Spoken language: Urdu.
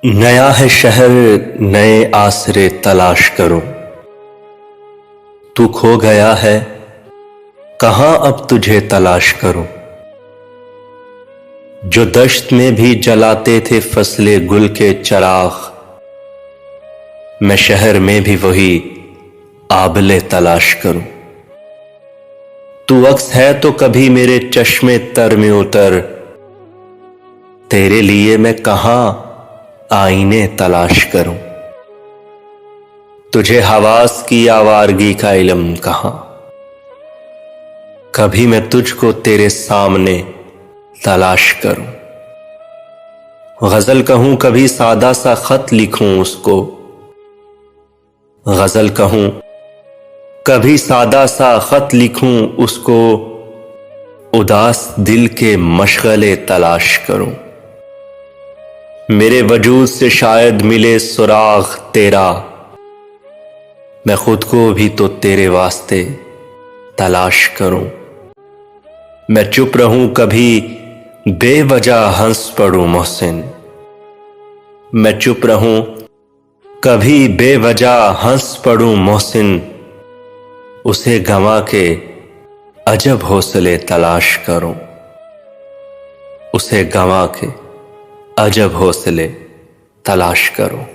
نیا ہے شہر نئے آسرے تلاش کروں، تو کھو گیا ہے کہاں اب تجھے تلاش کروں۔ جو دشت میں بھی جلاتے تھے فصل گل کے چراغ، میں شہر میں بھی وہی آبلے تلاش کروں۔ تو عکس ہے تو کبھی میرے چشمے تر میں اتر، تیرے لیے میں کہاں آئینے تلاش کروں۔ تجھے حواس کی آوارگی کا علم کہاں، کبھی میں تجھ کو تیرے سامنے تلاش کروں۔ غزل کہوں کبھی سادہ سا خط لکھوں اس کو، غزل کہوں کبھی سادہ سا خط لکھوں اس کو، اداس دل کے مشغلے تلاش کروں۔ میرے وجود سے شاید ملے سراغ تیرا، میں خود کو بھی تو تیرے واسطے تلاش کروں۔ میں چپ رہوں کبھی بے وجہ ہنس پڑوں محسن، میں چپ رہوں کبھی بے وجہ ہنس پڑوں محسن، اسے گنوا کے عجب حوصلے تلاش کروں، اسے گنوا کے عجب حوصلے تلاش کروں۔